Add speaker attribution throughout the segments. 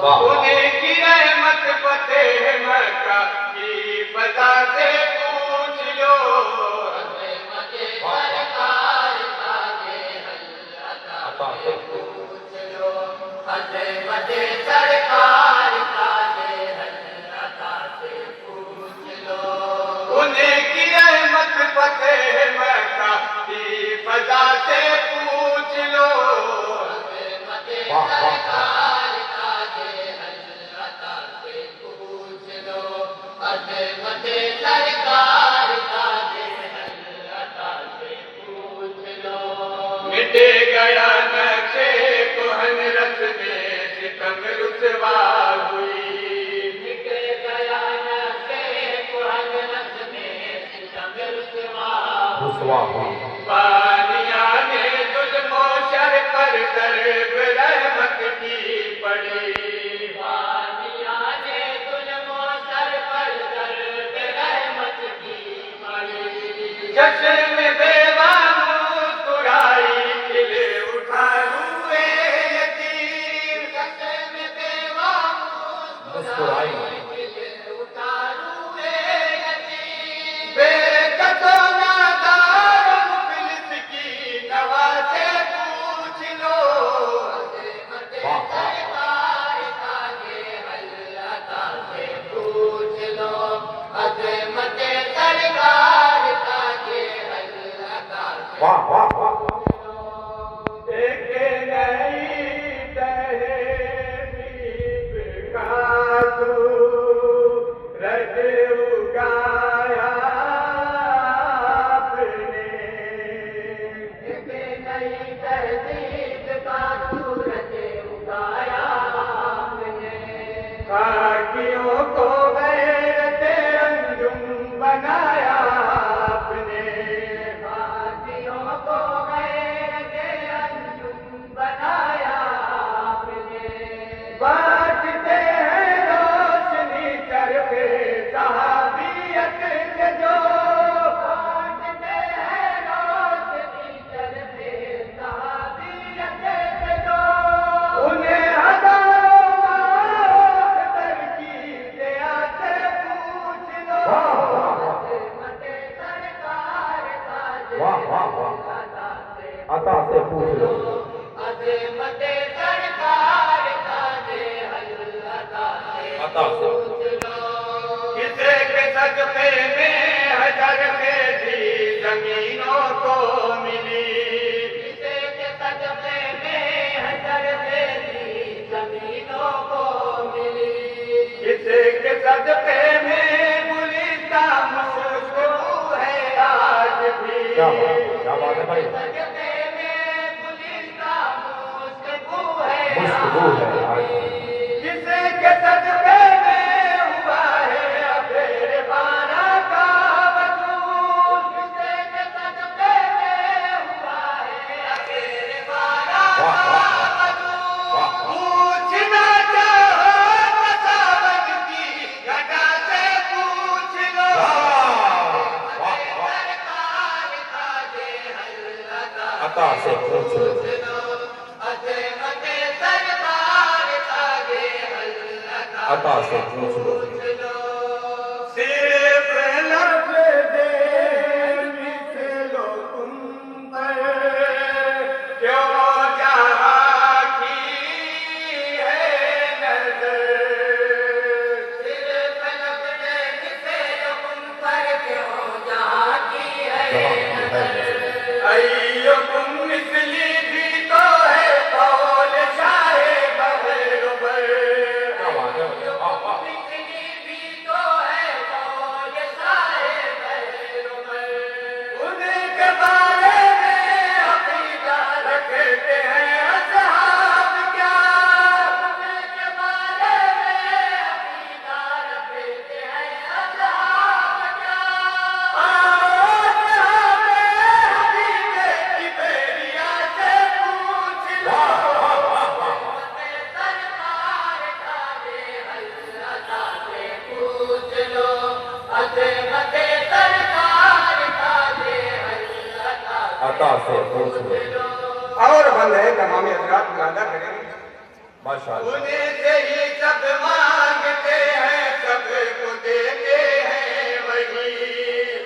Speaker 1: انہیں کی رحمت فتح مکہ کی فضا سے پوچھ لو انہیں کی رحمت فتح مکہ کی فضا سے پوچھ لو مٹے گیا نقشے کہن رس میں ستم رسوا ہوئی مٹے گیا نقشے کہن رس میں ستم رسوا ہوئی بانیاں نے ظلم و شر پر ضرب رحمت کی پڑی بانیاں نے ظلم و شر پر ضرب رحمت کی پڑی جشن میں بیوہ مسکرائی کھلے اٹھا روئے یتیم جشن میں بیوہ مسکرائی کھلے اٹھا روئے یتیم بے کسو نادار مفلس کی نوا سے پوچھ لو سرکار تاجے اللہ سے پوچھ لو عظمت سرکار تاجے اللہ ایک نئی تہذیب کا سورج اگایا آپ نے ایک نئی تہذیب کا سورج اگایا آپ نے خاکیوں کو غیرت انجم بنایا آپ نے خاکیوں کو غیرت انجم بنایا آپ نے بانٹتے ہیں روشنی چرخے صحابیت سے جو بانٹتے ہیں روشنی چرخے صحابیت سے جو انہیں ہزاروں اختر کی دیا سے پوچھ لو عظمت سرکار تاج
Speaker 2: عطا سے پوچھ لو
Speaker 1: عظمت سرکار تاج
Speaker 2: عطا سے
Speaker 1: پوچھ لو کسے کے صدقے میں حجر خیزی زمینوں کو ملی کسے کے صدقے میں حجر خیزی زمینوں کو ملی کسے کے صدقے میں گلستہ مشکو ہے آج بھی
Speaker 2: کیا بات ہے بھائی
Speaker 1: صدقے میں گلستہ مشکو ہے
Speaker 2: مشکو ہے آج
Speaker 1: کسے کے صدقے میں ہوا ہے ابیر بارہ کا وصول کسے کے صدقے میں ہوا ہے ابیر بارہ کا وصول پوچھنا چاہو مساوت کی گھٹا سے پوچھ لو سرکار تاجے اللہ
Speaker 2: عطا سے پوچھ لو
Speaker 1: عظمت سرکار تاجے اللہ
Speaker 2: عطا سے پوچھ لو
Speaker 1: صرف لفظ دے مثلو تم پر کیوں جہاں کی ہے نظر صرف لفظ دے مثلو تم پر کیوں جہاں کی ہے نظر ایکم مثلی بھی تو ہے قول شاہ بغیر بر
Speaker 2: کیا بات ہے
Speaker 1: مثلی بھی تو ہے قول شاہ بغیر بر انہیں کے بارے میں عقیدہ رکھتے ہیں اصحاب کیا انہیں کے بارے میں عقیدہ رکھتے ہیں اصحاب کیا
Speaker 2: عطا سے پوچھ لو
Speaker 3: اور بند ہے تمام حضرات ملاحظہ کریں
Speaker 2: ماشاء اللہ
Speaker 1: انہیں سے ہی سب مانگتے ہیں سب کو دیتے ہیں وہی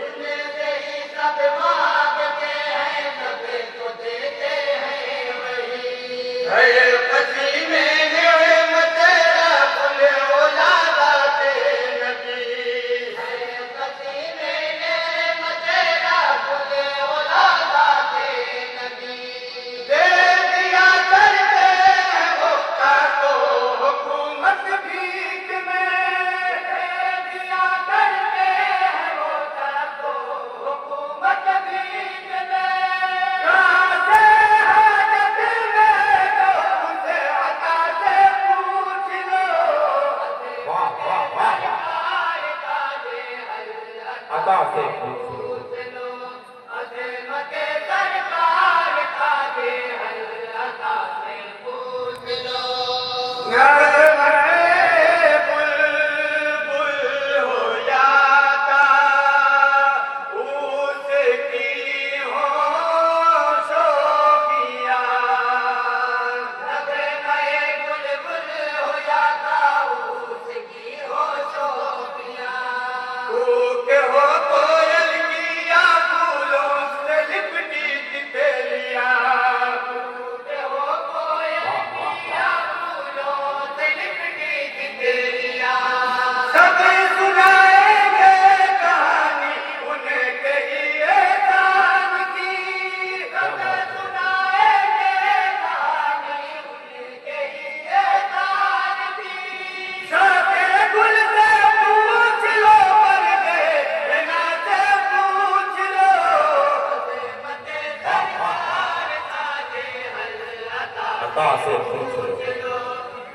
Speaker 1: انہیں سے ہی سب مانگتے ہیں سب کو دیتے ہیں وہی ہے پسینے نعمت رب اولادات نبی ہے پسینے نعمت رب اولادات نبی دے دیا کرتے ہیں ہوتا تو حکومت بھیک میں دے دیا کرتے ہیں ہوتا تو حکومت بھیک میں کہاں سے حاجت میں تو اسے عطا سے پوچھ لو
Speaker 2: واہ واہ واہ واہ عطا سے پوچھ لو
Speaker 1: عظمت سرکار کا دے عطا سے پوچھ لو نغمے بلبل ہو جاتا اس کی ہوش و خیال نغمے بلبل ہو جاتا اس کی ہوش و خیال کہ ہو کوئل کی یا پھولوں سے لپٹی تتلیاں کہ ہو کوئل کی یا پھولوں سے لپٹی تتلیاں سب سنائیں گے کہانی انہیں کہی احسان کی سب سنائیں گے کہانی انہیں کہی احسان کی شاخ گل سے پوچھ لو پر گئے بنا سے پوچھ لو عظمت سرکار تاج حضرت
Speaker 2: عطا سے پوچھ لو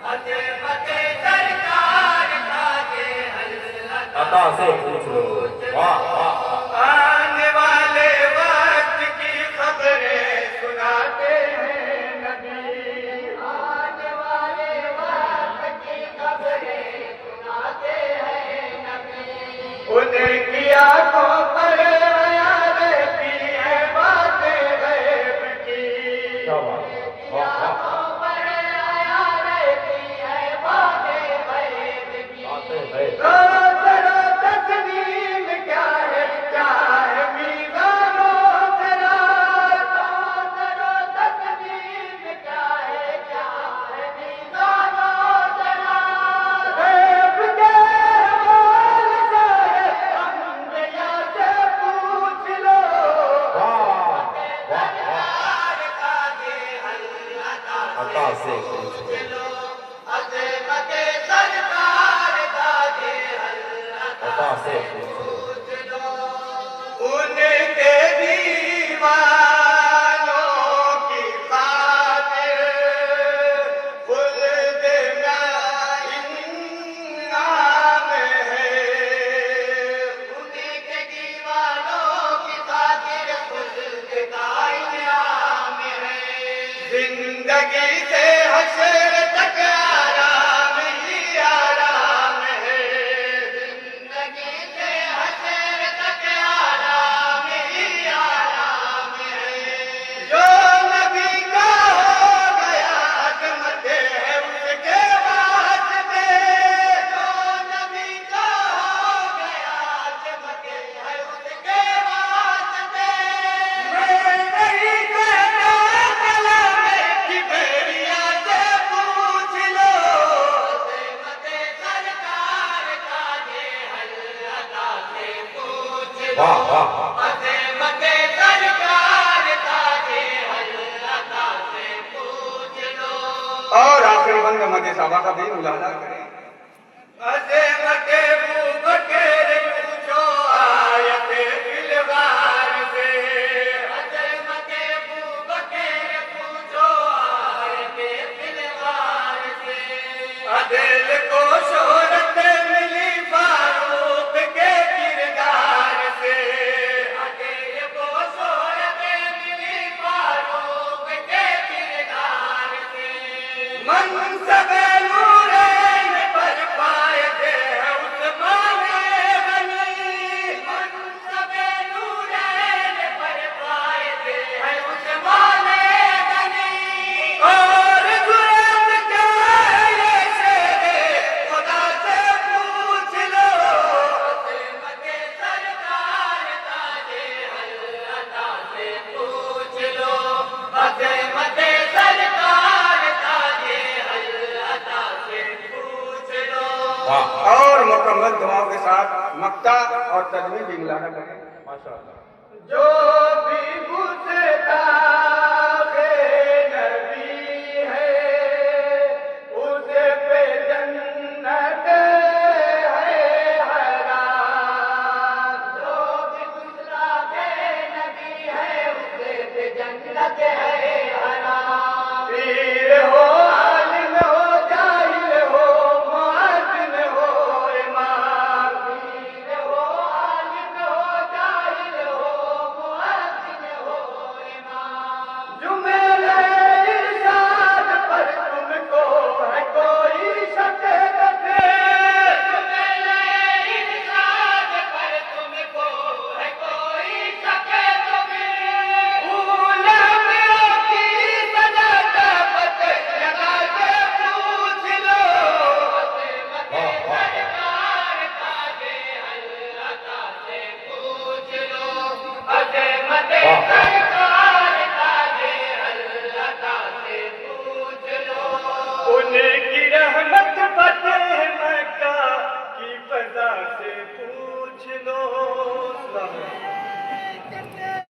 Speaker 1: عظمت سرکار تاج حضرت
Speaker 2: عطا سے پوچھ لو واہ واہ واہ
Speaker 1: آنے والے وقت کی خبریں سناتے ہیں نبی آنے والے وقت کی خبریں سناتے ہیں نبی انہیں کی آنکھوں پر آیا رہتی ہے باتیں غیب کی
Speaker 2: کیا بات ہے واہ واہ
Speaker 1: آنکھوں پر آیا رہتی ہے باتیں غیب کی
Speaker 2: آتے ہیں
Speaker 1: ذرا تسلیم کیا ہے میزان و قرار ذرا تسلیم کیا ہے میزان و قرار غیب کے حوال سے انبیاء سے پوچھ لو
Speaker 2: واہ واہ واہ
Speaker 1: تاج حضرت
Speaker 2: عطا سے پوچھ لو
Speaker 1: عظمت سرکار تاج حضرت
Speaker 2: عطا سے پوچھ لو
Speaker 1: ان کے دیوانوں کی خاطر خلد انعام ہے ان کے دیوانوں کی خاطر خلد کا انعام ہے زندگی سے حشر تک آرام ہی آرام ہے زندگی سے حشر تک آرام ہی آرام ہے جو نبی کا ہو گیا عظمت ہے اس کے واسطے جو نبی کا ہو گیا عظمت ہے اس کے واسطے میں نہیں کہتا کلام کی بیڑیا سے پوچھ لو عظمت سرکار تاج حضرت سے پوچھ لو
Speaker 2: واہ واہ واہ
Speaker 1: عظمت سرکار تاج حضرت سے پوچھ لو
Speaker 3: اور آخری بند مدی صاحبہ کا بھی ملاحظہ کریں
Speaker 1: عظمت ابوبکر پوچھو آیت فلغار سے عظمت ابوبکر پوچھو آیت فلغار سے عدل کو شہرت ملی فاروق کے کردار سے عدل کو شہرت ملی فاروق کے کردار سے منصب نورین
Speaker 3: ہفتہ اور تجوید بھی ملانا کریں.
Speaker 2: ماشاءاللہ.
Speaker 1: جو بھی گستاخ نبی ہے اس پہ جنت ہے حرام. جو بھی گستاخ نبی ہے اس پہ جنت ہے